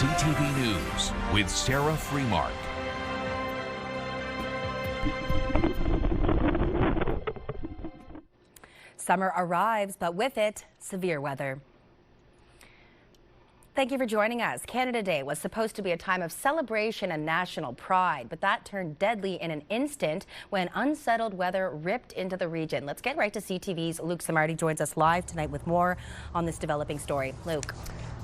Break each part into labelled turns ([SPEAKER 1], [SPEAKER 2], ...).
[SPEAKER 1] CTV News with Sarah Freemark.
[SPEAKER 2] Summer arrives, but with it, severe weather. Thank you for joining us. Canada Day was supposed to be a time of celebration and national pride, but that turned deadly in an instant when unsettled weather ripped into the region. Let's get right to CTV's Luke Samardi joins us live tonight with more on this developing story. Luke.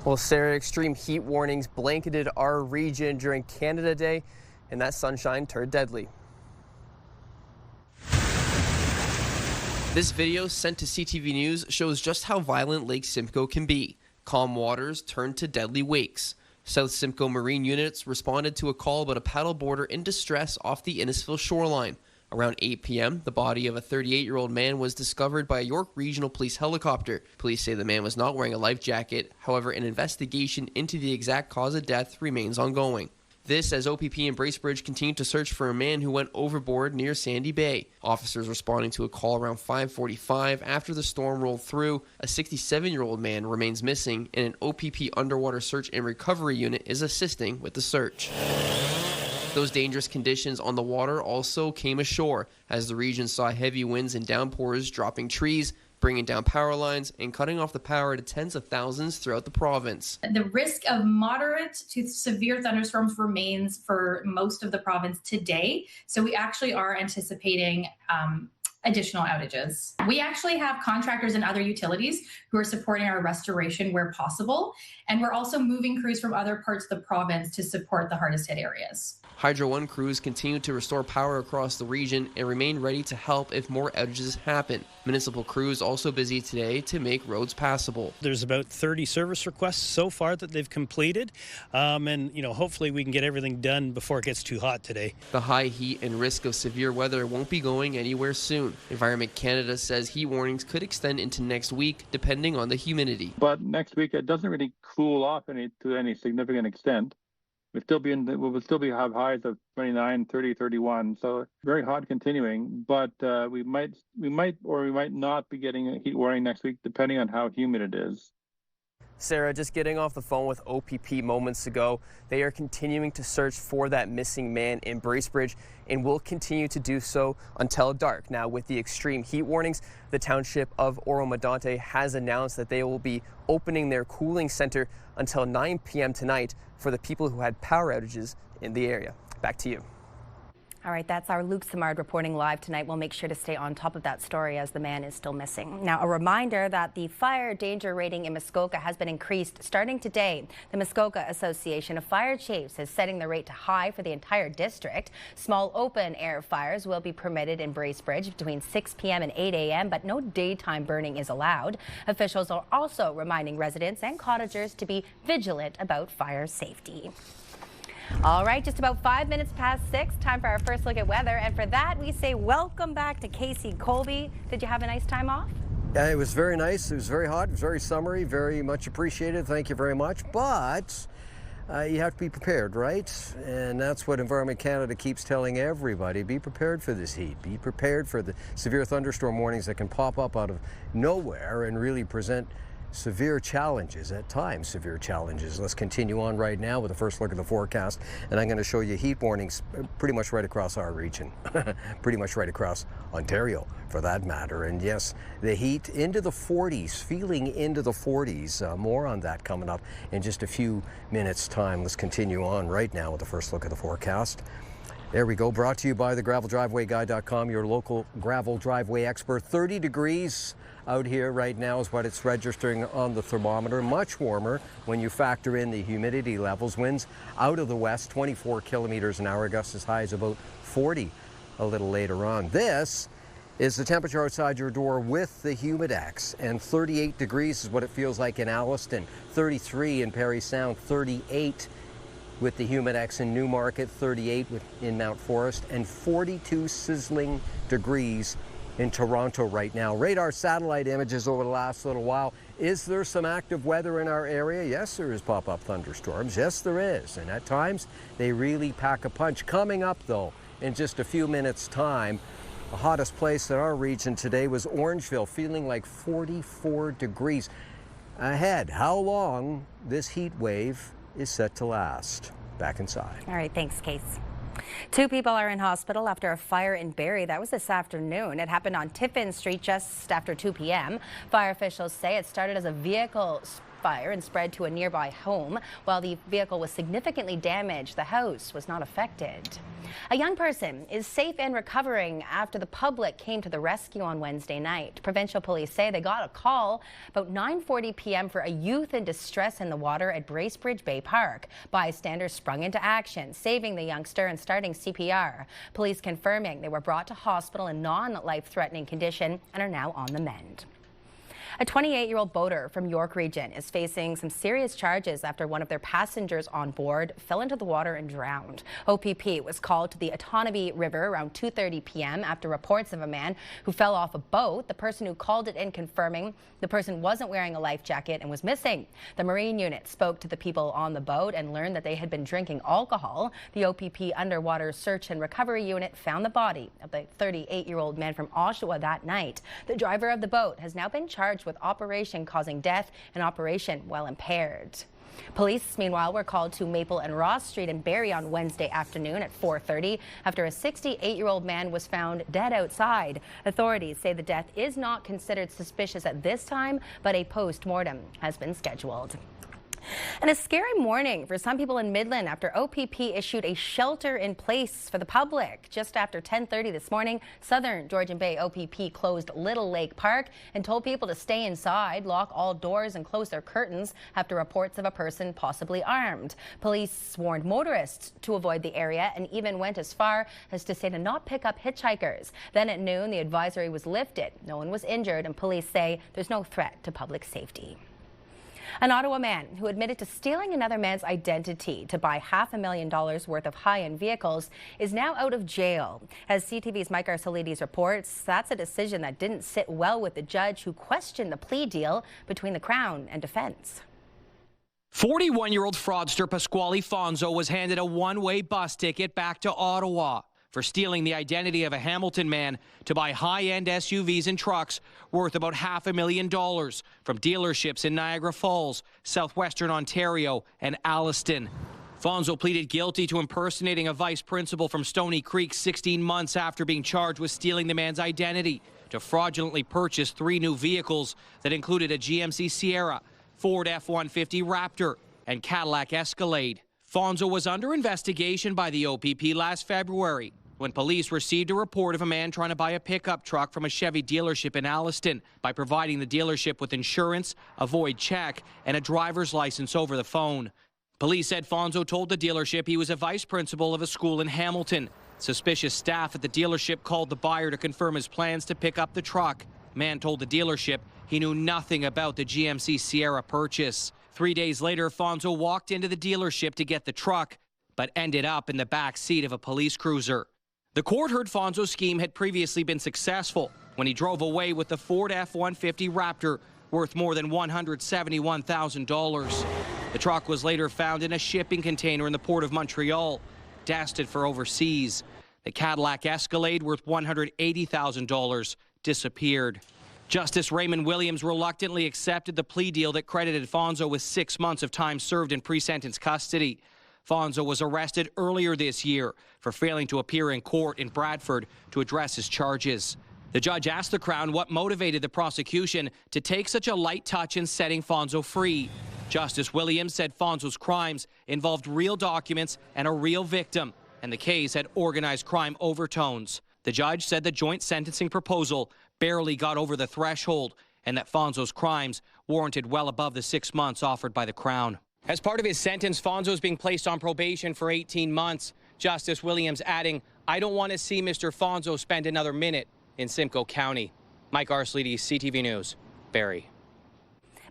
[SPEAKER 3] Well, Sarah, extreme heat warnings blanketed our region during Canada Day, and that sunshine turned deadly. This video sent to CTV News shows just how violent Lake Simcoe can be. Calm waters turned to deadly wakes. South Simcoe Marine units responded to a call about a paddleboarder in distress off the Innisfil shoreline. Around 8 p.m., the body of a 38-year-old man was discovered by a York Regional Police helicopter. Police say the man was not wearing a life jacket. However, an investigation into the exact cause of death remains ongoing. This as OPP and Bracebridge continue to search for a man who went overboard near Sandy Bay. Officers responding to a call around 5:45 after the storm rolled through. A 67-year-old man remains missing, and an OPP underwater search and recovery unit is assisting with the search. Those dangerous conditions on the water also came ashore as the region saw heavy winds and downpours dropping trees, bringing down power lines and cutting off the power to tens of thousands throughout the province.
[SPEAKER 4] The risk of moderate to severe thunderstorms remains for most of the province today. So we actually are anticipating additional outages. We actually have contractors and other utilities who are supporting our restoration where possible. And we're also moving crews from other parts of the province to support the hardest hit areas.
[SPEAKER 3] Hydro One crews continue to restore power across the region and remain ready to help if more outages happen. Municipal crews also busy today to make roads passable.
[SPEAKER 5] There's about 30 service requests so far that they've completed, and hopefully we can get everything done before it gets too hot today.
[SPEAKER 3] The high heat and risk of severe weather won't be going anywhere soon. Environment Canada says heat warnings could extend into next week depending on the humidity.
[SPEAKER 6] But next week it doesn't really cool off to any significant extent. We will still have highs of 29, 30, 31. So very hot continuing, but we might not be getting a heat warning next week depending on how humid it is.
[SPEAKER 3] Sarah, just getting off the phone with OPP moments ago, they are continuing to search for that missing man in Bracebridge and will continue to do so until dark. Now, with the extreme heat warnings, the township of Oro-Medonte has announced that they will be opening their cooling center until 9 p.m. tonight for the people who had power outages in the area. Back to you.
[SPEAKER 2] All right, that's our Luke Simard reporting live tonight. We'll make sure to stay on top of that story as the man is still missing. Now, a reminder that the fire danger rating in Muskoka has been increased starting today. The Muskoka Association of Fire Chiefs is setting the rate to high for the entire district. Small open air fires will be permitted in Bracebridge between 6 p.m. and 8 a.m., but no daytime burning is allowed. Officials are also reminding residents and cottagers to be vigilant about fire safety. All right, just about 5 minutes past 6, time for our first look at weather. And for that, we say welcome back to Casey Colby. Did you have a nice time off?
[SPEAKER 7] Yeah, it was very nice. It was very hot. It was very summery. Very much appreciated. Thank you very much. But you have to be prepared, right? And that's what Environment Canada keeps telling everybody. Be prepared for this heat. Be prepared for the severe thunderstorm warnings that can pop up out of nowhere and really present severe challenges at times, severe challenges. Let's continue on right now with the first look at the forecast, and I'm going to show you heat warnings pretty much right across our region, pretty much right across Ontario for that matter. And yes, the heat into the 40s, feeling into the 40s. More on that coming up in just a few minutes time. Let's continue on right now with the first look at the forecast. There we go, brought to you by the graveldrivewayguy.com, your local gravel driveway expert. 30 degrees out here right now is what it's registering on the thermometer. Much warmer when you factor in the humidity levels. Winds out of the west, 24 kilometers an hour, gusts as high as about 40 a little later on. This is the temperature outside your door with the Humidex, and 38 degrees is what it feels like in Alliston, 33 in Parry Sound, 38 with the Humidex in Newmarket, 38 in Mount Forest, and 42 sizzling degrees in Toronto right now. Radar satellite images over the last little while. Is there some active weather in our area? Yes, there is pop-up thunderstorms. Yes, there is. And at times, they really pack a punch. Coming up, though, in just a few minutes' time, the hottest place in our region today was Orangeville, feeling like 44 degrees. Ahead, how long this heat wave is set to last. Back inside.
[SPEAKER 2] All right, thanks, Case. 2 people are in hospital after a fire in Barrie. That was this afternoon. It happened on Tiffin Street just after 2 p.m. Fire officials say it started as a vehicle fire and spread to a nearby home. While the vehicle was significantly damaged, the house was not affected. A young person is safe and recovering after the public came to the rescue on Wednesday night. Provincial police say they got a call about 9:40 p.m. for a youth in distress in the water at Bracebridge Bay Park. Bystanders sprung into action, saving the youngster and starting CPR. Police confirming they were brought to hospital in non-life-threatening condition and are now on the mend. A 28-year-old boater from York Region is facing some serious charges after one of their passengers on board fell into the water and drowned. OPP was called to the Otonabee River around 2:30 p.m. after reports of a man who fell off a boat. The person who called it in confirming the person wasn't wearing a life jacket and was missing. The Marine unit spoke to the people on the boat and learned that they had been drinking alcohol. The OPP Underwater Search and Recovery Unit found the body of the 38-year-old man from Ottawa that night. The driver of the boat has now been charged with operation causing death and operation while impaired. Police, meanwhile, were called to Maple and Ross Street in Barrie on Wednesday afternoon at 4:30 after a 68-year-old man was found dead outside. Authorities say the death is not considered suspicious at this time, but a post-mortem has been scheduled. And a scary morning for some people in Midland after OPP issued a shelter in place for the public. Just after 10:30 this morning, Southern Georgian Bay OPP closed Little Lake Park and told people to stay inside, lock all doors and close their curtains after reports of a person possibly armed. Police warned motorists to avoid the area and even went as far as to say to not pick up hitchhikers. Then at noon, the advisory was lifted. No one was injured, and police say there's no threat to public safety. An Ottawa man who admitted to stealing another man's identity to buy $500,000 worth of high-end vehicles is now out of jail. As CTV's Mike Arcelides reports, that's a decision that didn't sit well with the judge who questioned the plea deal between the Crown and defense.
[SPEAKER 8] 41-year-old fraudster Pasquale Fonzo was handed a one-way bus ticket back to Ottawa for stealing the identity of a Hamilton man to buy high-end SUVs and trucks worth about $500,000 from dealerships in Niagara Falls, southwestern Ontario, and Alliston. Fonzo pleaded guilty to impersonating a vice principal from Stony Creek 16 months after being charged with stealing the man's identity to fraudulently purchase 3 new vehicles that included a GMC Sierra, Ford F-150 Raptor, and Cadillac Escalade. Fonzo was under investigation by the OPP last February when police received a report of a man trying to buy a pickup truck from a Chevy dealership in Alliston by providing the dealership with insurance, a void check, and a driver's license over the phone. Police said Fonzo told the dealership he was a vice principal of a school in Hamilton. Suspicious staff at the dealership called the buyer to confirm his plans to pick up the truck. The man told the dealership he knew nothing about the GMC Sierra purchase. 3 days later, Fonzo walked into the dealership to get the truck, but ended up in the back seat of a police cruiser. The court heard Fonzo's scheme had previously been successful when he drove away with the Ford F-150 Raptor worth more than $171,000. The truck was later found in a shipping container in the port of Montreal, destined for overseas. The Cadillac Escalade, worth $180,000, disappeared. Justice Raymond Williams reluctantly accepted the plea deal that credited Fonzo with 6 months of time served in pre-sentence custody. Fonzo was arrested earlier this year for failing to appear in court in Bradford to address his charges. The judge asked the Crown what motivated the prosecution to take such a light touch in setting Fonzo free. Justice Williams said Fonzo's crimes involved real documents and a real victim, and the case had organized crime overtones. The judge said the joint sentencing proposal barely got over the threshold and that Fonzo's crimes warranted well above the 6 months offered by the Crown. As part of his sentence, Fonzo is being placed on probation for 18 months. Justice Williams adding, "I don't want to see Mr. Fonzo spend another minute in Simcoe County." Mike Arcelides, CTV News, Barrie.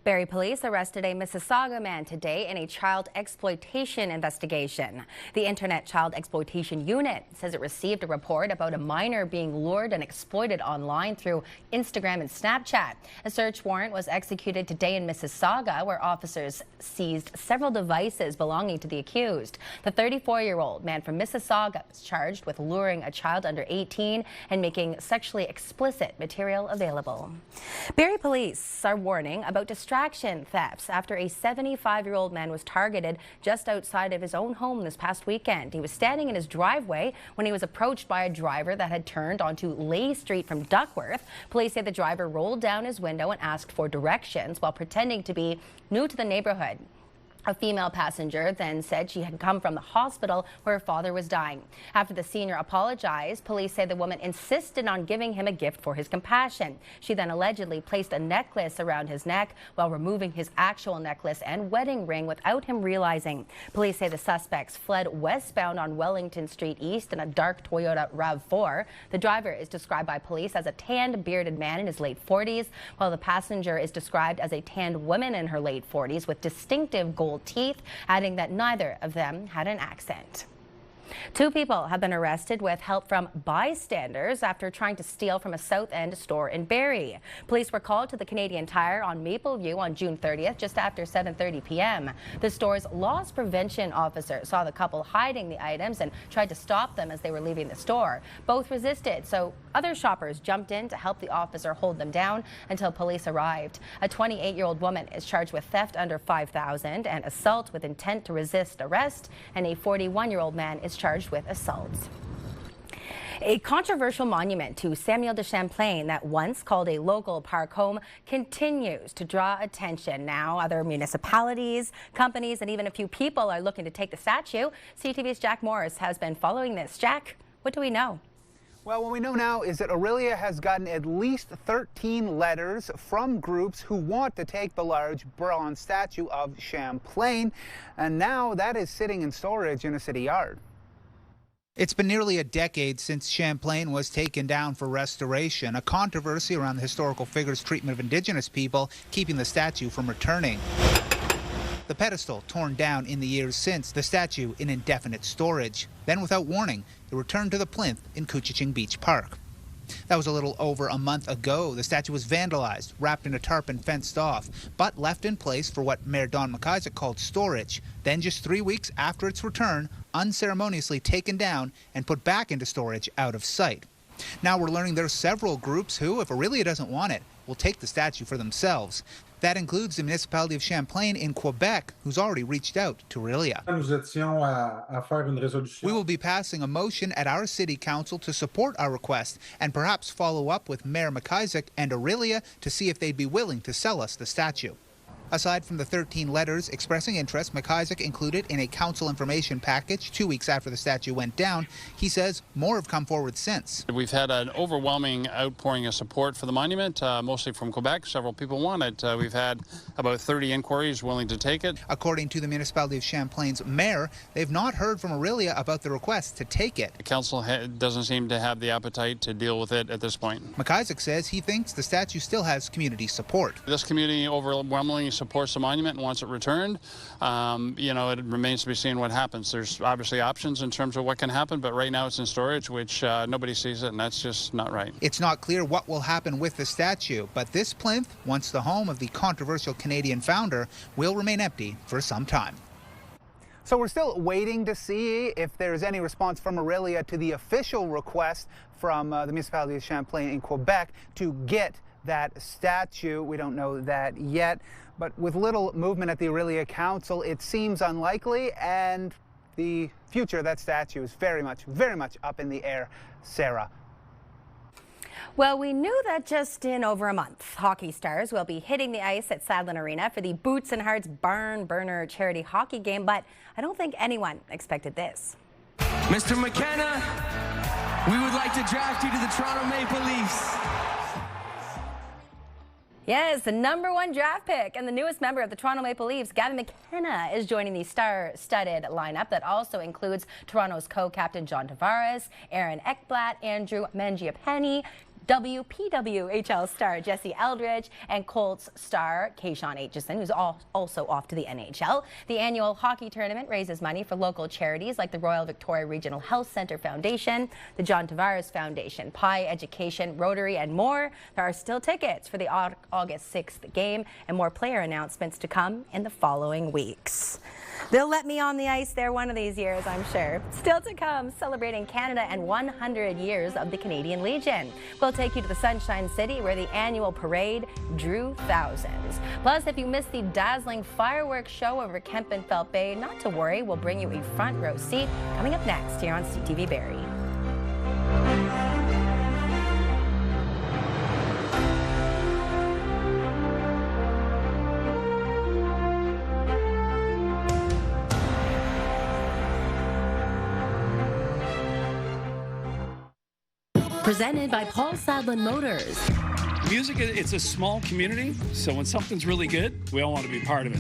[SPEAKER 2] Barrie police arrested a Mississauga man today in a child exploitation investigation. The Internet Child Exploitation Unit says it received a report about a minor being lured and exploited online through Instagram and Snapchat. A search warrant was executed today in Mississauga, where officers seized several devices belonging to the accused. The 34-year-old man from Mississauga was charged with luring a child under 18 and making sexually explicit material available. Barrie police are warning about disturbing distraction thefts after a 75-year-old man was targeted just outside of his own home this past weekend. He was standing in his driveway when he was approached by a driver that had turned onto Lay Street from Duckworth. Police say the driver rolled down his window and asked for directions while pretending to be new to the neighborhood. A female passenger then said she had come from the hospital where her father was dying. After the senior apologized, police say the woman insisted on giving him a gift for his compassion. She then allegedly placed a necklace around his neck while removing his actual necklace and wedding ring without him realizing. Police say the suspects fled westbound on Wellington Street East in a dark Toyota RAV4. The driver is described by police as a tanned, bearded man in his late 40s, while the passenger is described as a tanned woman in her late 40s with distinctive gold teeth, adding that neither of them had an accent. 2 people have been arrested with help from bystanders after trying to steal from a South End store in Barrie. Police were called to the Canadian Tire on Mapleview on June 30th, just after 7:30 p.m. The store's loss prevention officer saw the couple hiding the items and tried to stop them as they were leaving the store. Both resisted, so other shoppers jumped in to help the officer hold them down until police arrived. A 28-year-old woman is charged with theft under $5,000 and assault with intent to resist arrest, and a 41-year-old man is charged with assault. A controversial monument to Samuel de Champlain that once called a local park home continues to draw attention. Now other municipalities, companies, and even a few people are looking to take the statue. CTV's Jack Morris has been following this. Jack, what do we know?
[SPEAKER 9] Well, what we know now is that Aurelia has gotten at least 13 letters from groups who want to take the large bronze statue of Champlain, and now that is sitting in storage in a city yard.
[SPEAKER 10] It's been nearly a decade since Champlain was taken down for restoration, a controversy around the historical figure's treatment of Indigenous people, keeping the statue from returning. The pedestal torn down in the years since, the statue in indefinite storage. Then, without warning, it returned to the plinth in Couchiching Beach Park. That was a little over a month ago. The statue was vandalized, wrapped in a tarp and fenced off, but left in place for what Mayor Don McIsaac called storage. Then, just 3 weeks after its return, unceremoniously taken down and put back into storage out of sight. Now we're learning there are several groups who, if Aurelia doesn't want it, will take the statue for themselves. That includes the municipality of Champlain in Quebec, who's already reached out to Aurelia. We will be passing a motion at our city council to support our request and perhaps follow up with Mayor McIsaac and Aurelia to see if they'd be willing to sell us the statue. Aside from the 13 letters expressing interest McIsaac included in a council information package 2 weeks after the statue went down, he says more have come forward since.
[SPEAKER 11] We've had an overwhelming outpouring of support for the monument, mostly from Quebec. Several people want it. We've had about 30 inquiries willing to take it.
[SPEAKER 10] According to the municipality of Champlain's mayor, they've not heard from Aurelia about the request to take it.
[SPEAKER 11] The council doesn't seem to have the appetite to deal with it at this point.
[SPEAKER 10] McIsaac says he thinks the statue still has community support.
[SPEAKER 11] This community overwhelmingly supports the monument and wants it returned. It remains to be seen what happens. There's obviously options in terms of what can happen, but right now it's in storage, which nobody sees it, and that's just not right.
[SPEAKER 10] It's not clear what will happen with the statue, but this plinth, once the home of the controversial Canadian founder, will remain empty for some time.
[SPEAKER 9] So we're still waiting to see if there's any response from Aurelia to the official request from the municipality of Champlain in Quebec to get that statue. We don't know that yet. But with little movement at the Aurelia Council, it seems unlikely, and the future of that statue is very much up in the air. Sarah.
[SPEAKER 2] Well, we knew that just in over a month. Hockey stars will be hitting the ice at Sadlin Arena for the Boots and Hearts Barn Burner charity hockey game, but I don't think anyone expected this.
[SPEAKER 12] Mr. McKenna, we would like to draft you to the Toronto Maple Leafs.
[SPEAKER 2] Yes, the #1 draft pick and the newest member of the Toronto Maple Leafs, Gavin McKenna, is joining the star-studded lineup that also includes Toronto's co-captain John Tavares, Aaron Ekblad, Andrew Mangiapane, WPWHL star Jesse Eldridge, and Colts star Kayshawn Aitchison, who's also off to the NHL. The annual hockey tournament raises money for local charities like the Royal Victoria Regional Health Centre Foundation, the John Tavares Foundation, Pi Education, Rotary, and more. There are still tickets for the August 6th game, and more player announcements to come in the following weeks. They'll let me on the ice there one of these years, I'm sure. Still to come, celebrating Canada and 100 years of the Canadian Legion. Well, take you to the Sunshine City, where the annual parade drew thousands. Plus, if you missed the dazzling fireworks show over Kempenfelt Bay, not to worry, we'll bring you a front row seat coming up next here on CTV Barrie.
[SPEAKER 13] Presented by Paul Sadlin Motors.
[SPEAKER 14] Music, it's a small community, so when something's really good, we all want to be part of it.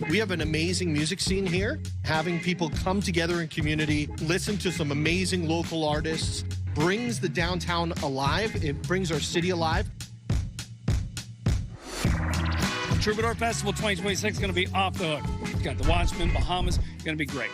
[SPEAKER 15] We have an amazing music scene here. Having people come together in community, listen to some amazing local artists, brings the downtown alive. It brings our city alive.
[SPEAKER 14] Troubadour Festival 2026 is going to be off the hook. It's got the Watchmen, Bahamas, going to be great.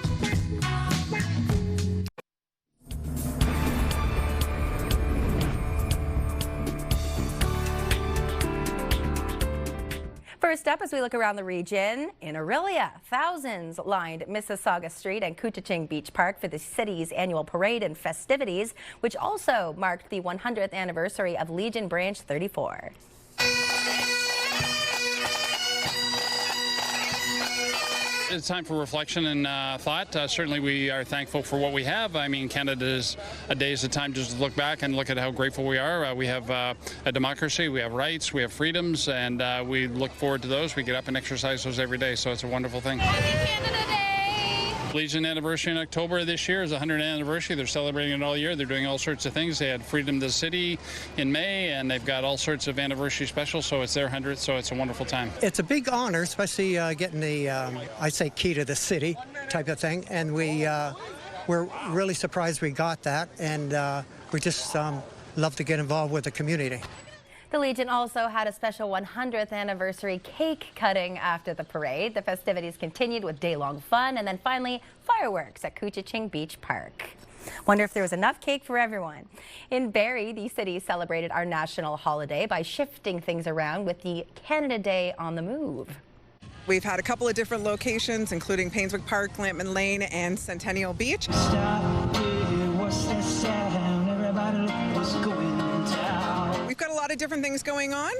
[SPEAKER 2] First up, as we look around the region, in Orillia, thousands lined Mississauga Street and Couchiching Beach Park for the city's annual parade and festivities, which also marked the 100th anniversary of Legion Branch 34.
[SPEAKER 11] It's time for reflection and thought. Certainly we are thankful for what we have. I mean, Canada's a day is a time just to look back and look at how grateful we are. We have a democracy, we have rights, we have freedoms, and we look forward to those. We get up and exercise those every day, so it's a wonderful thing.
[SPEAKER 16] Happy Canada Day!
[SPEAKER 11] Legion anniversary in October this year is the 100th anniversary. They're celebrating it all year. They're doing all sorts of things. They had Freedom to the City in May, and they've got all sorts of anniversary specials, so it's their 100th, so it's a wonderful time.
[SPEAKER 17] It's a big honor, especially getting the, I say, key to the city type of thing, and we're really surprised we got that, and we just love to get involved with the community.
[SPEAKER 2] The Legion also had a special 100th anniversary cake cutting after the parade. The festivities continued with day-long fun and then finally fireworks at Couchiching Beach Park. Wonder if there was enough cake for everyone. In Barrie, the city celebrated our national holiday by shifting things around with the Canada Day on the Move.
[SPEAKER 18] We've had a couple of different locations, including Painswick Park, Lampman Lane, and Centennial Beach. We've got a lot of different things going on.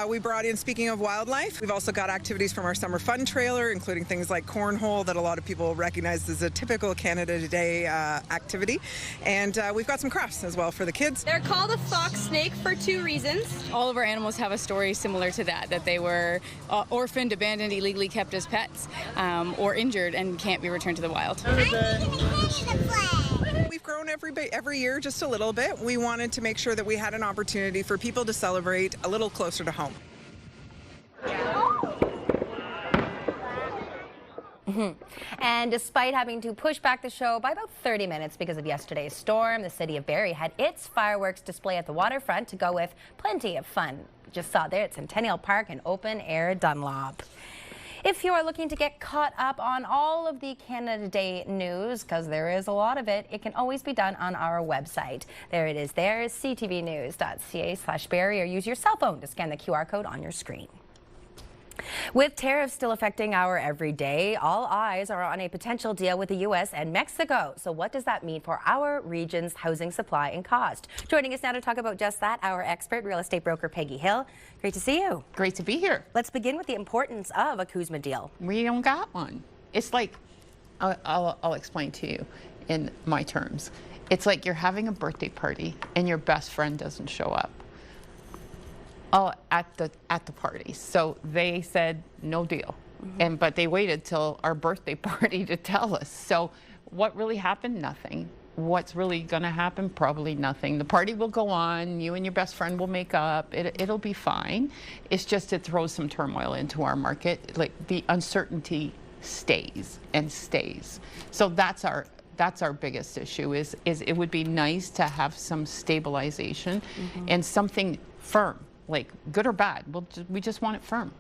[SPEAKER 18] We brought in, speaking of wildlife, we've also got activities from our summer fun trailer, including things like cornhole that a lot of people recognize as a typical Canada Day activity. And we've got some crafts as well for the kids.
[SPEAKER 19] They're called a fox snake for two reasons. All of our animals have a story similar to that they were orphaned, abandoned, illegally kept as pets, or injured and can't be returned to the wild.
[SPEAKER 18] We've grown every year just a little bit. We wanted to make sure that we had an opportunity for people to celebrate a little closer to home.
[SPEAKER 2] And despite having to push back the show by about 30 minutes because of yesterday's storm, the city of Barrie had its fireworks display at the waterfront to go with plenty of fun. Just saw there at Centennial Park and Open Air Dunlop. If you are looking to get caught up on all of the Canada Day news, because there is a lot of it, it can always be done on our website. There it is. There is ctvnews.ca/Barrie, or use your cell phone to scan the QR code on your screen. With tariffs still affecting our everyday, all eyes are on a potential deal with the U.S. and Mexico. So what does that mean for our region's housing supply and cost? Joining us now to talk about just that, our expert real estate broker, Peggy Hill. Great to see you.
[SPEAKER 20] Great to be here.
[SPEAKER 2] Let's begin with the importance of a CUSMA deal.
[SPEAKER 20] We don't got one. It's like, I'll explain to you in my terms. It's like you're having a birthday party and your best friend doesn't show up. At the party. So they said no deal. But they waited till our birthday party to tell us. So what really happened? Nothing. What's really going to happen? Probably nothing. The party will go on. You and your best friend will make up. It'll be fine. It's just it throws some turmoil into our market. Like the uncertainty stays and stays. So that's our biggest issue is it would be nice to have some stabilization and something firm. Like good or bad, we just want it firm.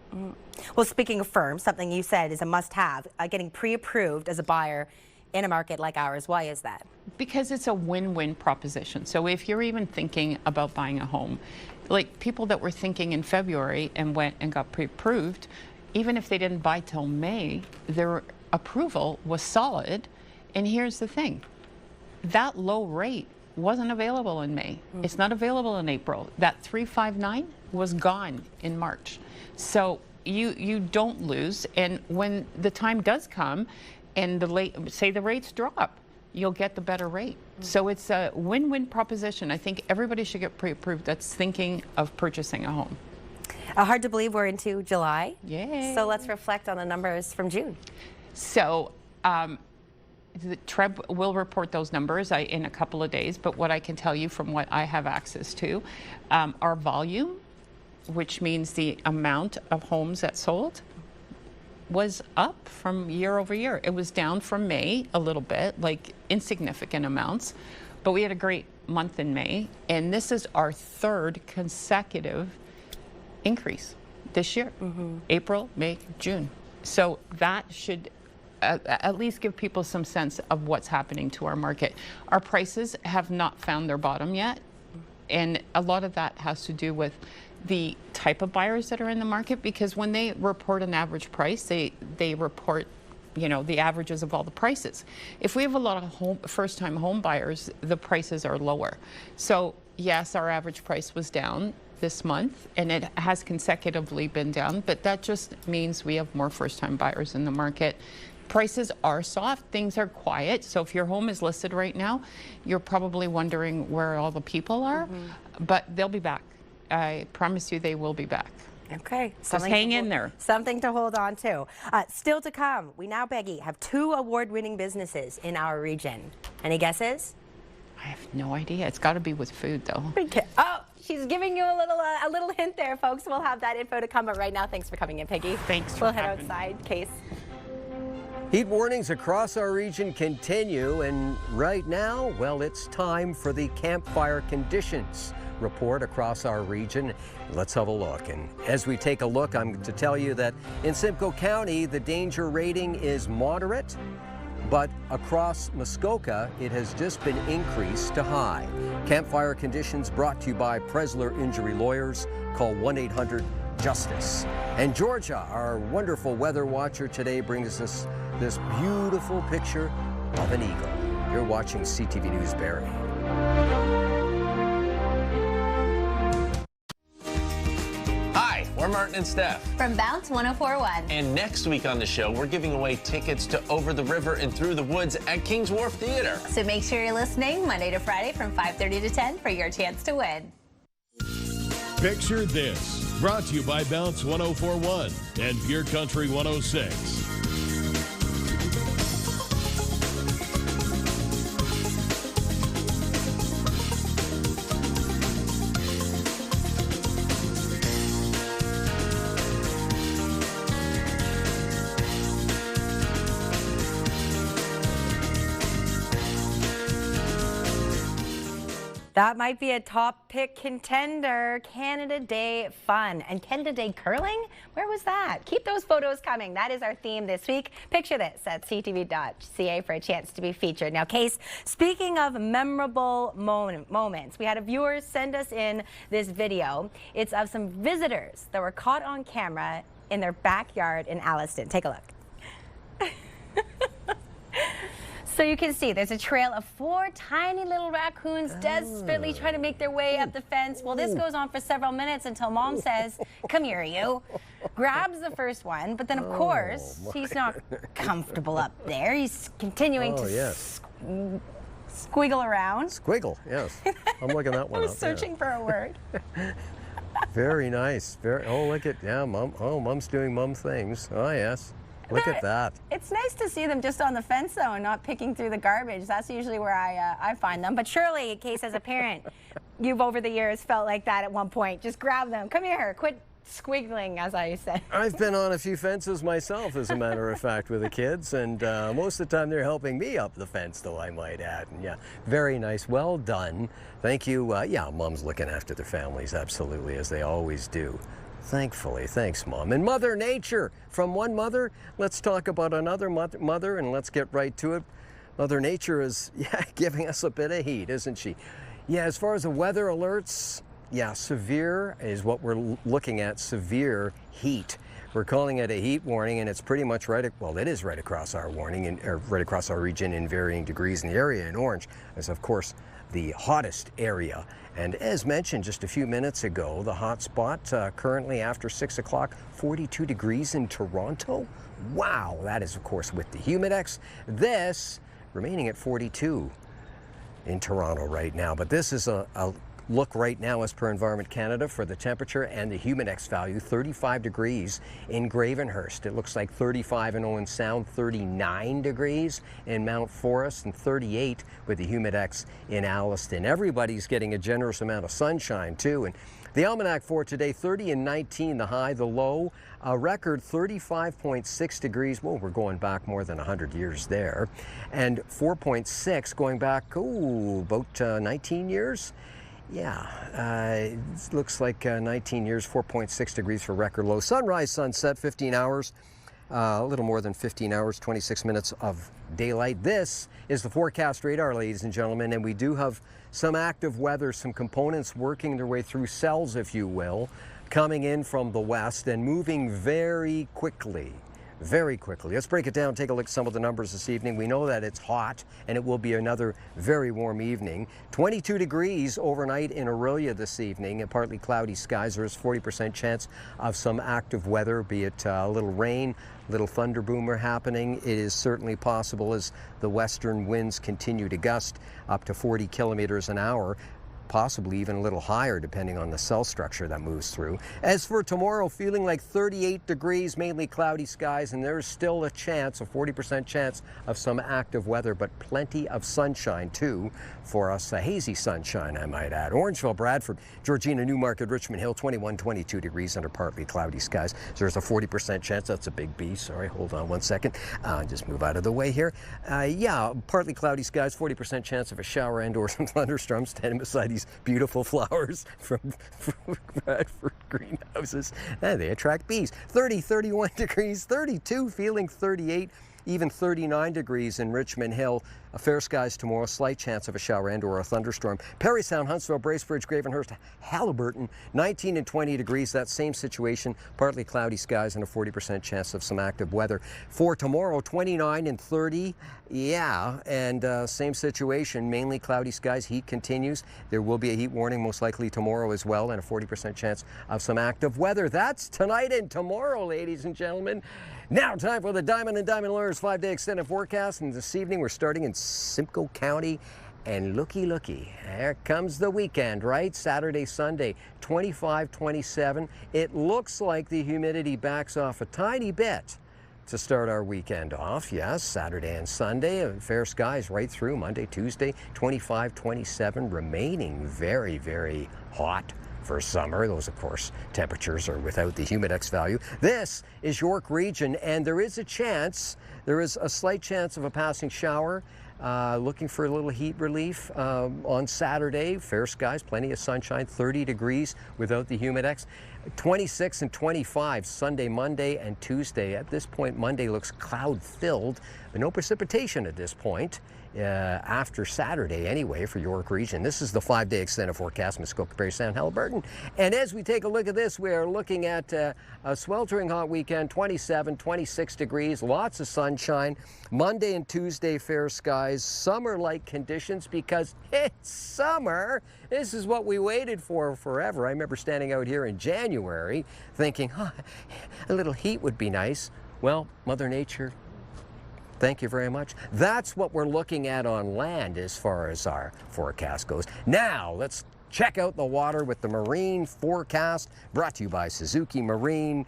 [SPEAKER 2] Well, speaking of firm, something you said is a must-have, getting pre-approved as a buyer in a market like ours. Why is that?
[SPEAKER 20] Because it's a win-win proposition. So if you're even thinking about buying a home, like people that were thinking in February and went and got pre-approved, even if they didn't buy till May, their approval was solid. And here's the thing, that low rate wasn't available in May. It's not available in April. That 359 was gone in March. So you don't lose, and when the time does come and say the rates drop, you'll get the better rate. So it's a win-win proposition. I think everybody should get pre-approved that's thinking of purchasing a home.
[SPEAKER 2] Hard to believe we're into July.
[SPEAKER 20] Yay.
[SPEAKER 2] So let's reflect on the numbers from June.
[SPEAKER 20] So the Treb will report those numbers in a couple of days, but what I can tell you from what I have access to, our volume, which means the amount of homes that sold, was up from year over year. It was down from May a little bit, like insignificant amounts, but we had a great month in May, and this is our third consecutive increase this year. April, May, June. So that should at least give people some sense of what's happening to our market. Our prices have not found their bottom yet, and a lot of that has to do with the type of buyers that are in the market, because when they report an average price, they report, you know, the averages of all the prices. If we have a lot of first-time home buyers, the prices are lower. So yes, our average price was down this month, and it has consecutively been down, but that just means we have more first-time buyers in the market. Prices are soft, things are quiet. So if your home is listed right now, you're probably wondering where all the people are, but they'll be back. I promise you they will be back.
[SPEAKER 2] Okay.
[SPEAKER 20] Just hang in there.
[SPEAKER 2] Something to hold on to. Still to come, we now, Peggy, have 2 award-winning businesses in our region. Any guesses?
[SPEAKER 20] I have no idea. It's got to be with food, though.
[SPEAKER 2] Oh, she's giving you a little hint there, folks. We'll have that info to come. But right now, thanks for coming in, Peggy.
[SPEAKER 20] Thanks.
[SPEAKER 2] We'll head outside. Case.
[SPEAKER 7] Heat warnings across our region continue, and right now, well, it's time for the campfire conditions report across our region. Let's have a look. And as we take a look, I'm going to tell you that in Simcoe County, the danger rating is moderate, but across Muskoka, it has just been increased to high. Campfire conditions brought to you by Presler Injury Lawyers. Call 1-800-JUSTICE. And Georgia, our wonderful weather watcher today, brings us this beautiful picture of an eagle. You're watching CTV News Barrie.
[SPEAKER 16] We're Martin and Steph
[SPEAKER 21] from Bounce 104.1.
[SPEAKER 16] And next week on the show, we're giving away tickets to Over the River and Through the Woods at Kings Wharf Theater.
[SPEAKER 21] So make sure you're listening Monday to Friday from 5:30 to 10 for your chance to win.
[SPEAKER 22] Picture this, brought to you by Bounce 104.1 and Pure Country 106.
[SPEAKER 2] That might be a top pick contender, Canada Day fun. And Canada Day curling? Where was that? Keep those photos coming. That is our theme this week. Picture this at ctv.ca for a chance to be featured. Now, Case, speaking of memorable moments, we had a viewer send us in this video. It's of some visitors that were caught on camera in their backyard in Alliston. Take a look. So you can see there's a trail of 4 tiny little raccoons desperately trying to make their way up the fence. Well, this goes on for several minutes until Mom says, "Come here, you." Grabs the first one, but then of course he's not comfortable up there. He's continuing to squiggle around.
[SPEAKER 7] Squiggle, yes. I'm looking that one
[SPEAKER 2] I
[SPEAKER 7] up.
[SPEAKER 2] was searching for a word.
[SPEAKER 7] Very nice. Look at, Mom. Oh, Mom's doing Mom things. Oh, yes. Look at that.
[SPEAKER 2] It's nice to see them just on the fence, though, and not picking through the garbage. That's usually where I find them. But surely, Case, as a parent, you've over the years felt like that at one point. Just grab them. Come here. Quit squiggling, as I said.
[SPEAKER 7] I've been on a few fences myself, as a matter of fact, with the kids, and most of the time they're helping me up the fence, though, I might add. And yeah, very nice. Well done. Thank you. Yeah, Mom's looking after their families, absolutely, as they always do. Thankfully. Thanks, Mom. And Mother Nature. From one mother, let's talk about another mother, and let's get right to it. Mother Nature is, giving us a bit of heat, isn't she? Yeah, as far as the weather alerts, severe is what we're looking at, severe heat. We're calling it a heat warning, and it's pretty much it is right across our warning, right across our region in varying degrees in the area in orange. As of course, the hottest area. And as mentioned just a few minutes ago, the hot spot currently after 6 o'clock, 42 degrees in Toronto. Wow, that is of course with the humidex. This remaining at 42 in Toronto right now. But this is a look right now as per Environment Canada for the temperature and the humidex value. 35 degrees in Gravenhurst. It looks like 35 in Owen Sound, 39 degrees in Mount Forest, and 38 with the humidex in Alliston. Everybody's getting a generous amount of sunshine too. And the almanac for today, 30 and 19 the high, the low, a record 35.6 degrees. Well, we're going back more than 100 years there. And 4.6 going back, about 19 years. Yeah, it looks like 19 years, 4.6 degrees for record low. Sunrise, sunset, 15 hours, a little more than 15 hours, 26 minutes of daylight. This is the forecast radar, ladies and gentlemen, and we do have some active weather, some components working their way through cells, if you will, coming in from the west and moving very quickly. Very quickly. Let's break it down, take a look at some of the numbers this evening. We know that it's hot and it will be another very warm evening. 22 degrees overnight in Orillia this evening and partly cloudy skies. There is 40% chance of some active weather, be it a little rain, little thunder boomer happening. It is certainly possible as the western winds continue to gust up to 40 kilometers an hour. Possibly even a little higher depending on the cell structure that moves through. As for tomorrow, feeling like 38 degrees, mainly cloudy skies, and there's still a chance, a 40% chance of some active weather, but plenty of sunshine too for us. Hazy sunshine, I might add. Orangeville, Bradford, Georgina, Newmarket, Richmond Hill, 21, 22 degrees under partly cloudy skies. So there's a 40% chance. That's a big B. Sorry, hold on one second. Just move out of the way here. Yeah, partly cloudy skies, 40% chance of a shower and or some thunderstorms standing beside these beautiful flowers from Bradford greenhouses. And they attract bees. 30, 31 degrees, 32, feeling 38, even 39 degrees in Richmond Hill. Fair skies tomorrow, slight chance of a shower and or a thunderstorm. Parry Sound, Huntsville, Bracebridge, Gravenhurst, Haliburton, 19 and 20 degrees. That same situation, partly cloudy skies and a 40% chance of some active weather. For tomorrow, 29 and 30. Yeah, and same situation, mainly cloudy skies. Heat continues. There will be a heat warning most likely tomorrow as well, and a 40% chance of some active weather. That's tonight and tomorrow, ladies and gentlemen. Now time for the Diamond and Diamond Lawyers 5-day extended forecast. And this evening we're starting in Simcoe County. And looky, there comes the weekend, right? Saturday, Sunday, 25, 27. It looks like the humidity backs off a tiny bit to start our weekend off. Yes, Saturday and Sunday, fair skies right through Monday, Tuesday, 25, 27, remaining very, very hot for summer. Those, of course, temperatures are without the humidex value. This is York Region, and there is a slight chance of a passing shower. Looking for a little heat relief on Saturday. Fair skies, plenty of sunshine, 30 degrees without the humidex. 26 and 25 Sunday, Monday, and Tuesday. At this point, Monday looks cloud-filled, but no precipitation at this point. After Saturday anyway for York Region. This is the 5-day extended forecast, Muskoka, Parry Sound, Haliburton. And as we take a look at this, we are looking at a sweltering hot weekend, 27, 26 degrees, lots of sunshine. Monday and Tuesday, fair skies, summer-like conditions because it's summer. This is what we waited for forever. I remember standing out here in January thinking, a little heat would be nice. Well, Mother Nature, thank you very much. That's what we're looking at on land as far as our forecast goes. Now, let's check out the water with the marine forecast brought to you by Suzuki Marine.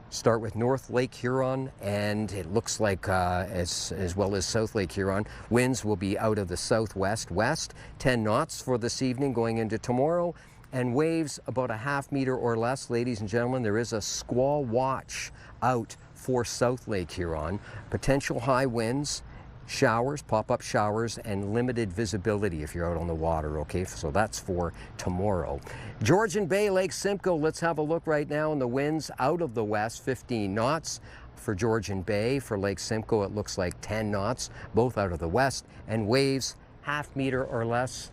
[SPEAKER 7] Start with North Lake Huron, and it looks like as well as South Lake Huron, winds will be out of the southwest, 10 knots for this evening going into tomorrow, and waves about a half meter or less. Ladies and gentlemen, there is a squall watch out for South Lake Huron. Potential high winds, showers, pop-up showers, and limited visibility if you're out on the water, okay? So that's for tomorrow. Georgian Bay, Lake Simcoe, let's have a look right now, and the winds out of the west, 15 knots. For Georgian Bay, for Lake Simcoe, it looks like 10 knots, both out of the west, and waves half meter or less.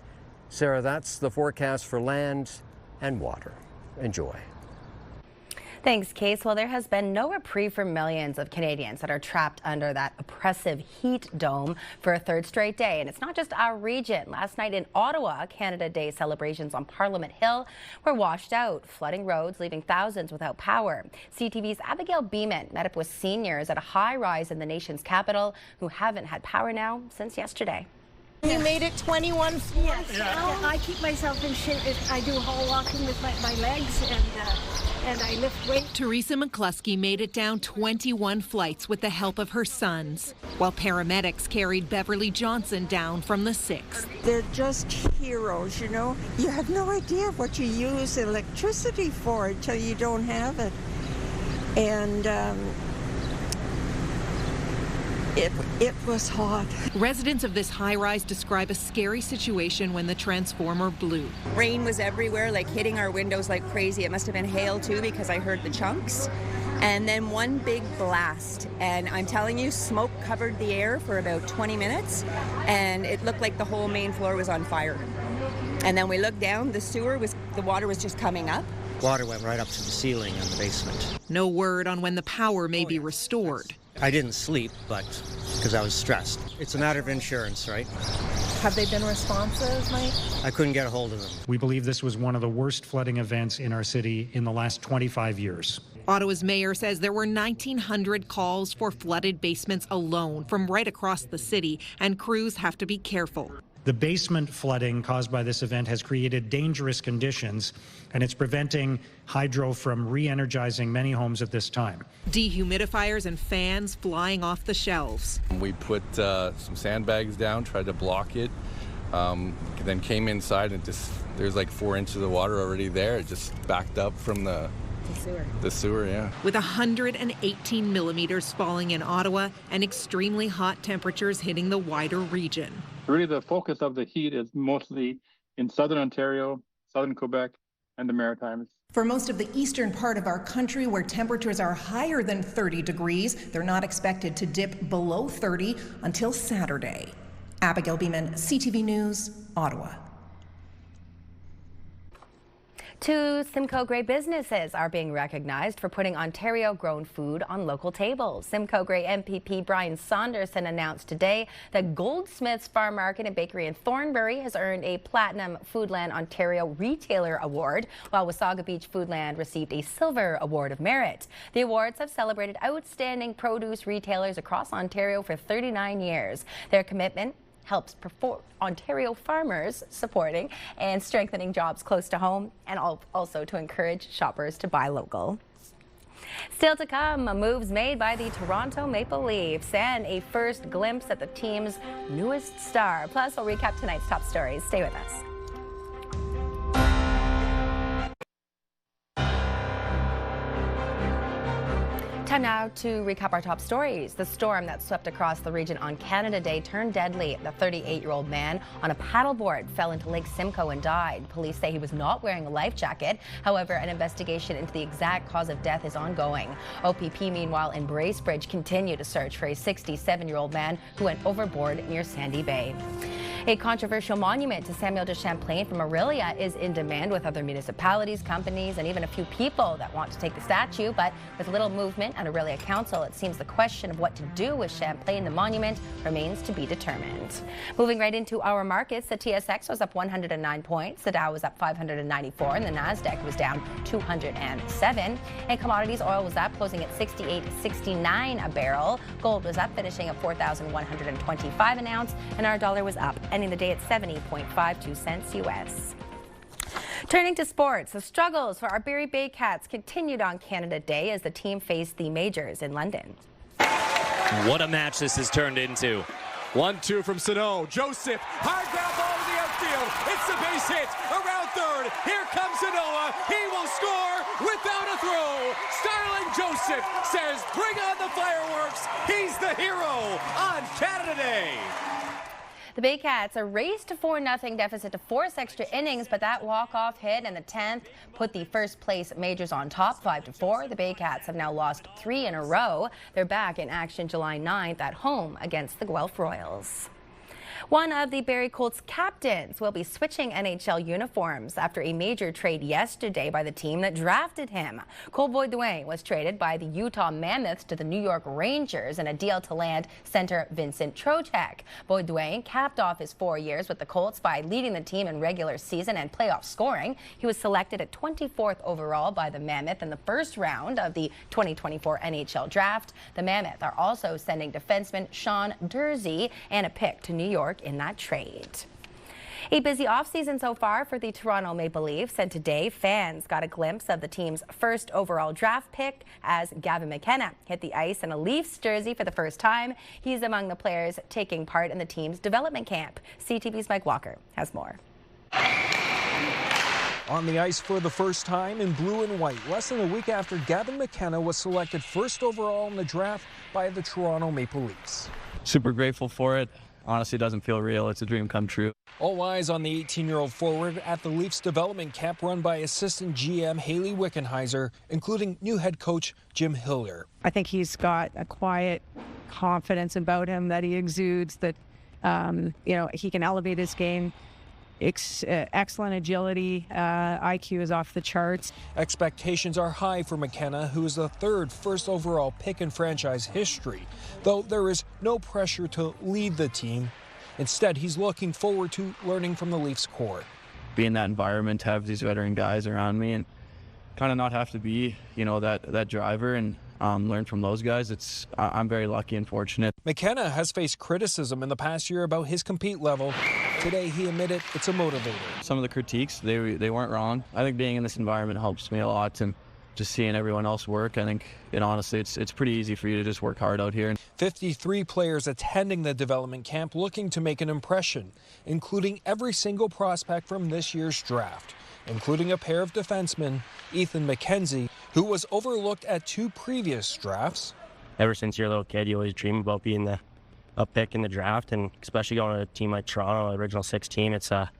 [SPEAKER 7] Sarah, that's the forecast for land and water. Enjoy.
[SPEAKER 2] Thanks, Case. Well, there has been no reprieve for millions of Canadians that are trapped under that oppressive heat dome for a third straight day. And it's not just our region. Last night in Ottawa, Canada Day celebrations on Parliament Hill were washed out, flooding roads, leaving thousands without power. CTV's Abigail Beeman met up with seniors at a high-rise in the nation's capital who haven't had power now since yesterday.
[SPEAKER 1] You made it 21 floors.
[SPEAKER 4] Yes, yeah. I keep myself in shape. I do hall walking with my legs, and I lift weights.
[SPEAKER 23] Teresa McCluskey made it down 21 flights with the help of her sons, while paramedics carried Beverly Johnson down from the 6th.
[SPEAKER 1] They're just heroes, you know. You have no idea what you use electricity for until you don't have it. And it was hot.
[SPEAKER 23] Residents of this high-rise describe a scary situation when the transformer blew.
[SPEAKER 24] Rain was everywhere, like hitting our windows like crazy. It must have been hail too, because I heard the chunks. And then one big blast. And I'm telling you, smoke covered the air for about 20 minutes, and it looked like the whole main floor was on fire. And then we looked down, the water was just coming up.
[SPEAKER 25] Water went right up to the ceiling in the basement.
[SPEAKER 23] No word on when the power may be restored.
[SPEAKER 25] I didn't sleep, but because I was stressed. It's a matter of insurance, right?
[SPEAKER 1] Have they been responsive, Mike?
[SPEAKER 25] I couldn't get a hold of them.
[SPEAKER 26] We believe this was one of the worst flooding events in our city in the last 25 years.
[SPEAKER 23] Ottawa's mayor says there were 1,900 calls for flooded basements alone from right across the city, and crews have to be careful.
[SPEAKER 26] The basement flooding caused by this event has created dangerous conditions, and it's preventing hydro from re-energizing many homes at this time.
[SPEAKER 23] Dehumidifiers and fans flying off the shelves.
[SPEAKER 27] We put some sandbags down, tried to block it, then came inside and there's like 4 inches of water already there. It just backed up from the sewer, yeah.
[SPEAKER 23] With 118 millimeters falling in Ottawa and extremely hot temperatures hitting the wider region.
[SPEAKER 6] Really, the focus of the heat is mostly in southern Ontario, southern Quebec, and the Maritimes.
[SPEAKER 28] For most of the eastern part of our country, where temperatures are higher than 30 degrees, they're not expected to dip below 30 until Saturday. Abigail Beeman, CTV News, Ottawa.
[SPEAKER 2] 2 Simcoe Grey businesses are being recognized for putting Ontario-grown food on local tables. Simcoe Grey MPP Brian Saunderson announced today that Goldsmith's Farm Market and Bakery in Thornbury has earned a Platinum Foodland Ontario Retailer Award, while Wasaga Beach Foodland received a Silver Award of Merit. The awards have celebrated outstanding produce retailers across Ontario for 39 years. Their commitment helps Ontario farmers supporting and strengthening jobs close to home, and also to encourage shoppers to buy local. Still to come, moves made by the Toronto Maple Leafs and a first glimpse at the team's newest star. Plus, we'll recap tonight's top stories. Stay with us. Time now to recap our top stories. The storm that swept across the region on Canada Day turned deadly. The 38-year-old man on a paddleboard fell into Lake Simcoe and died. Police say he was not wearing a life jacket. However, an investigation into the exact cause of death is ongoing. OPP, meanwhile, in Bracebridge continue to search for a 67-year-old man who went overboard near Sandy Bay. A controversial monument to Samuel de Champlain from Orillia is in demand, with other municipalities, companies, and even a few people that want to take the statue. But with little movement at Orillia Council, it seems the question of what to do with Champlain, the monument, remains to be determined. Moving right into our markets, the TSX was up 109 points, the Dow was up 594, and the Nasdaq was down 207. And commodities, oil was up, closing at $68.69 a barrel. Gold was up, finishing at $4,125 an ounce, and our dollar was up, ending the day at 70.52 cents US. Turning to sports, the struggles for our Barrie Bay Cats continued on Canada Day as the team faced the majors in London.
[SPEAKER 29] What a match this has turned into. 1-2 from Sano. Joseph, high ground ball to the outfield. It's a base hit around third. Here comes Sanoa. He will score without a throw. Starling Joseph says, bring on the fireworks. He's the hero on Canada Day.
[SPEAKER 2] The Bay Cats are raced to 4-0 deficit to force extra innings, but that walk-off hit in the 10th put the first-place Majors on top, 5-4. The Bay Cats have now lost 3 in a row. They're back in action July 9th at home against the Guelph Royals. One of the Barrie Colts captains will be switching NHL uniforms after a major trade yesterday by the team that drafted him. Cole Beaudoin was traded by the Utah Mammoths to the New York Rangers in a deal to land center Vincent Trocheck. Beaudoin capped off his 4 years with the Colts by leading the team in regular season and playoff scoring. He was selected at 24th overall by the Mammoth in the first round of the 2024 NHL draft. The Mammoth are also sending defenseman Sean Durzi and a pick to New York in that trade. A busy offseason so far for the Toronto Maple Leafs, and today fans got a glimpse of the team's first overall draft pick as Gavin McKenna hit the ice in a Leafs jersey for the first time. He's among the players taking part in the team's development camp. CTV's Mike Walker has more.
[SPEAKER 3] On the ice for the first time in blue and white, less than a week after Gavin McKenna was selected first overall in the draft by the Toronto Maple Leafs.
[SPEAKER 5] Super grateful for it. Honestly, it doesn't feel real. It's a dream come true.
[SPEAKER 3] All eyes on the 18-year-old forward at the Leafs development camp run by assistant GM Haley Wickenheiser, including new head coach Jim Hiller.
[SPEAKER 8] I think he's got a quiet confidence about him that he exudes, that he can elevate his game. Excellent agility, IQ is off the charts.
[SPEAKER 3] Expectations are high for McKenna, who is the third first overall pick in franchise history, though there is no pressure to lead the team. Instead, he's looking forward to learning from the Leafs core.
[SPEAKER 5] Be in that environment, have these veteran guys around me, and kind of not have to be, that driver and learn from those guys. I'm very lucky and fortunate.
[SPEAKER 3] McKenna has faced criticism in the past year about his compete level. Today, he admitted it's a motivator.
[SPEAKER 5] Some of the critiques, they weren't wrong. I think being in this environment helps me a lot, and just seeing everyone else work, I think, honestly, it's pretty easy for you to just work hard out here.
[SPEAKER 3] 53 players attending the development camp looking to make an impression, including every single prospect from this year's draft, including a pair of defensemen, Ethan McKenzie, who was overlooked at 2 previous drafts.
[SPEAKER 9] Ever since you're a little kid, you always dream about being a pick in the draft, and especially going to a team like Toronto, original 6 team, it's a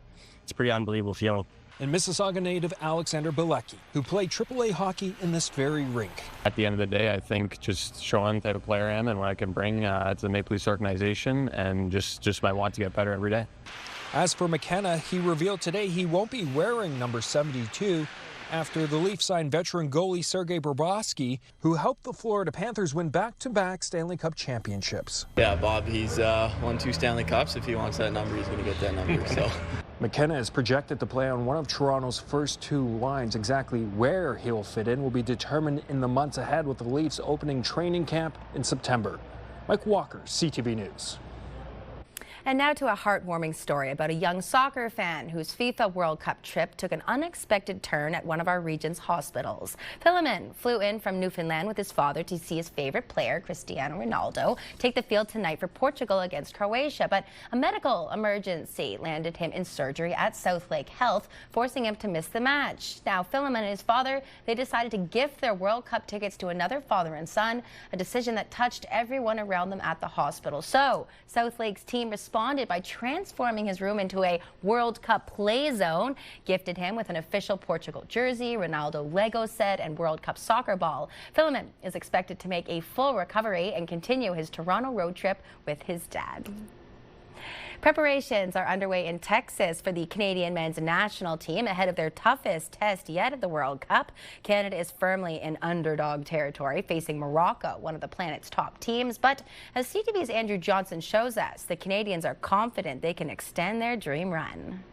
[SPEAKER 9] pretty unbelievable feeling.
[SPEAKER 3] And Mississauga native Alexander Bilecki, who played AAA hockey in this very rink.
[SPEAKER 5] At the end of the day, I think just showing the type of player I am and what I can bring to the Maple Leafs organization, and just my want to get better every day.
[SPEAKER 3] As for McKenna, he revealed today he won't be wearing number 72 after the Leafs signed veteran goalie Sergei Bobrovsky, who helped the Florida Panthers win back-to-back Stanley Cup championships.
[SPEAKER 5] Yeah, Bob, he's won 2 Stanley Cups. If he wants that number, he's going to get that number. So
[SPEAKER 3] McKenna is projected to play on one of Toronto's first 2 lines. Exactly where he'll fit in will be determined in the months ahead, with the Leafs opening training camp in September. Mike Walker, CTV News.
[SPEAKER 2] And now to a heartwarming story about a young soccer fan whose FIFA World Cup trip took an unexpected turn at one of our region's hospitals. Philemon flew in from Newfoundland with his father to see his favorite player, Cristiano Ronaldo, take the field tonight for Portugal against Croatia, but a medical emergency landed him in surgery at Southlake Health, forcing him to miss the match. Now, Philemon and his father, they decided to gift their World Cup tickets to another father and son, a decision that touched everyone around them at the hospital. So, Southlake's team responded by transforming his room into a World Cup play zone, gifted him with an official Portugal jersey, Ronaldo Lego set, and World Cup soccer ball. Philemon is expected to make a full recovery and continue his Toronto road trip with his dad. Preparations are underway in Texas for the Canadian men's national team ahead of their toughest test yet at the World Cup. Canada is firmly in underdog territory, facing Morocco, one of the planet's top teams. But as CTV's Andrew Johnson shows us, the Canadians are confident they can extend their dream run.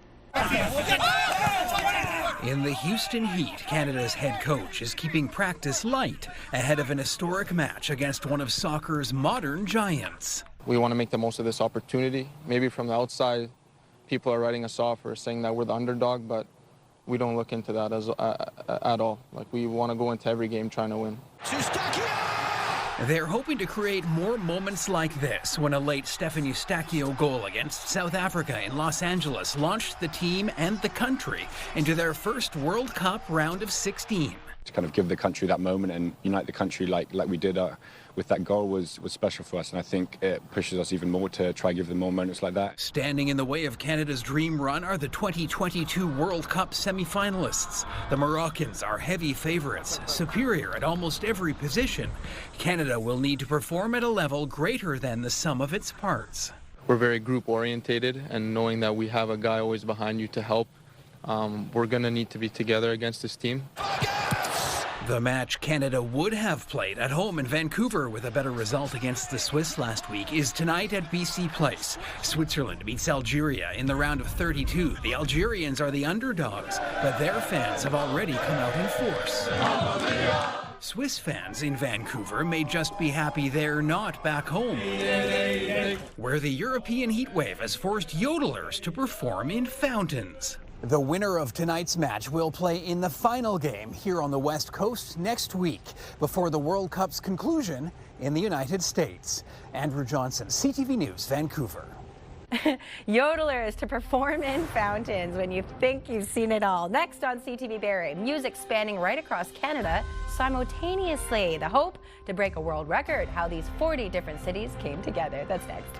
[SPEAKER 10] In the Houston Heat, Canada's head coach is keeping practice light ahead of an historic match against one of soccer's modern giants.
[SPEAKER 12] We want to make the most of this opportunity. Maybe from the outside, people are writing us off or saying that we're the underdog, but we don't look into that at all. Like, we want to go into every game trying to win.
[SPEAKER 10] They're hoping to create more moments like this when a late Stephen Eustachio goal against South Africa in Los Angeles launched the team and the country into their first World Cup round of 16.
[SPEAKER 13] To kind of give the country that moment and unite the country like we did with that goal was special for us, and I think it pushes us even more to try to give them more moments like that.
[SPEAKER 10] Standing in the way of Canada's dream run are the 2022 World Cup semi-finalists. The Moroccans are heavy favorites, superior at almost every position. Canada will need to perform at a level greater than the sum of its parts.
[SPEAKER 12] we're very group orientated, and knowing that we have a guy always behind you to help, we're going to need to be together against this team.
[SPEAKER 10] The match Canada would have played at home in Vancouver with a better result against the Swiss last week is tonight at BC Place. Switzerland meets Algeria in the round of 32. The Algerians are the underdogs, but their fans have already come out in force. Swiss fans in Vancouver may just be happy they're not back home, where the European heatwave has forced yodelers to perform in fountains. The winner of tonight's match will play in the final game here on the West Coast next week before the World Cup's conclusion in the United States. Andrew Johnson, CTV News, Vancouver.
[SPEAKER 2] Yodelers to perform in fountains when you think you've seen it all. Next on CTV Barrie, music spanning right across Canada simultaneously. The hope to break a world record, how these 40 different cities came together. That's next.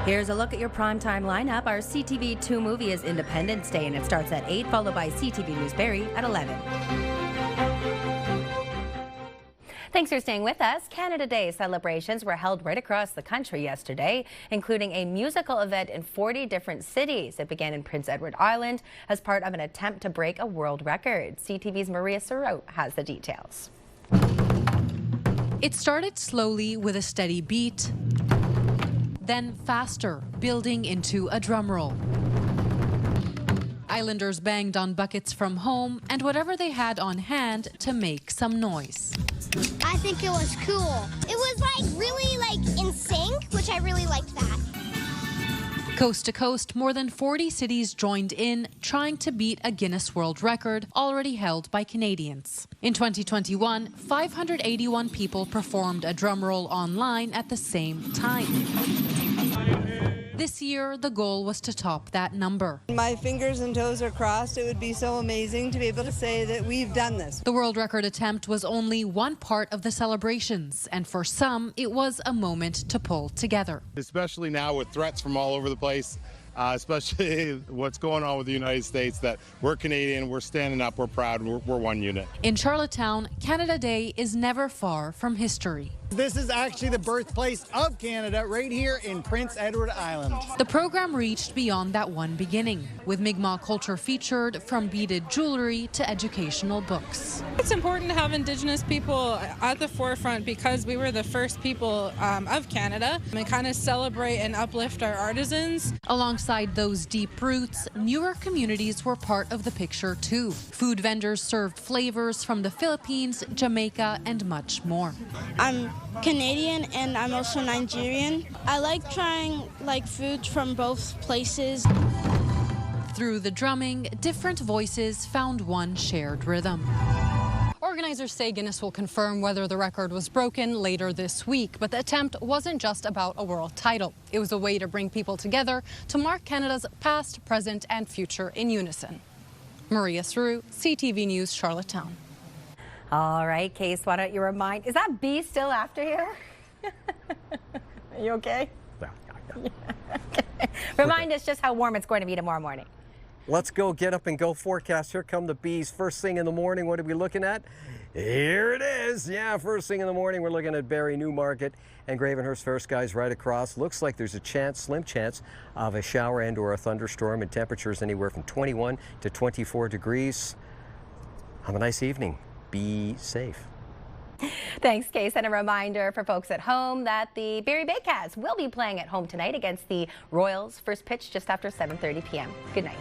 [SPEAKER 2] Here's a look at your primetime lineup. Our CTV2 movie is Independence Day, and it starts at 8, followed by CTV News Barrie at 11. Thanks for staying with us. Canada Day celebrations were held right across the country yesterday, including a musical event in 40 different cities. It began in Prince Edward Island as part of an attempt to break a world record. CTV's Maria Sorot has the details.
[SPEAKER 11] It started slowly with a steady beat, then faster, building into a drum roll. Islanders banged on buckets from home and whatever they had on hand to make some noise.
[SPEAKER 14] I think it was cool. It was really in sync, which I really liked that.
[SPEAKER 11] Coast to coast, more than 40 cities joined in, trying to beat a Guinness World Record already held by Canadians. In 2021, 581 people performed a drum roll online at the same time. This year, the goal was to top that number.
[SPEAKER 15] My fingers and toes are crossed. It would be so amazing to be able to say that we've done this.
[SPEAKER 11] The world record attempt was only one part of the celebrations, and for some, it was a moment to pull together.
[SPEAKER 16] Especially now with threats from all over the place, especially what's going on with the United States, that we're Canadian, we're standing up, we're proud, we're one unit.
[SPEAKER 11] In Charlottetown, Canada Day is never far from history.
[SPEAKER 17] This is actually the birthplace of Canada, right here in Prince Edward Island.
[SPEAKER 11] The program reached beyond that one beginning, with Mi'kmaq culture featured from beaded jewelry to educational books.
[SPEAKER 18] It's important to have Indigenous people at the forefront because we were the first people of Canada, and kind of celebrate and uplift our artisans.
[SPEAKER 11] Alongside those deep roots, newer communities were part of the picture too. Food vendors served flavors from the Philippines, Jamaica, and much more.
[SPEAKER 19] I'm Canadian and I'm also Nigerian. I like trying foods from both places.
[SPEAKER 11] Through the drumming, different voices found one shared rhythm.
[SPEAKER 20] Organizers say Guinness will confirm whether the record was broken later this week, but the attempt wasn't just about a world title. It was a way to bring people together to mark Canada's past, present, and future in unison. Maria Sorot, CTV News, Charlottetown.
[SPEAKER 2] All right, Case, why don't you remind... Is that bee still after you? Are you okay? Yeah. Okay. Remind us just how warm it's going to be tomorrow morning.
[SPEAKER 7] Let's go get up and go forecast. Here come the bees. First thing in the morning, what are we looking at? Here it is. Yeah, first thing in the morning, we're looking at Barrie, Newmarket, and Gravenhurst Fair skies right across. Looks like there's a chance, slim chance, of a shower and or a thunderstorm, and temperatures anywhere from 21 to 24 degrees. Have a nice evening. Be safe.
[SPEAKER 2] Thanks, Case. And a reminder for folks at home that the Barrie Baycats will be playing at home tonight against the Royals. First pitch just after 7:30 p.m. Good night.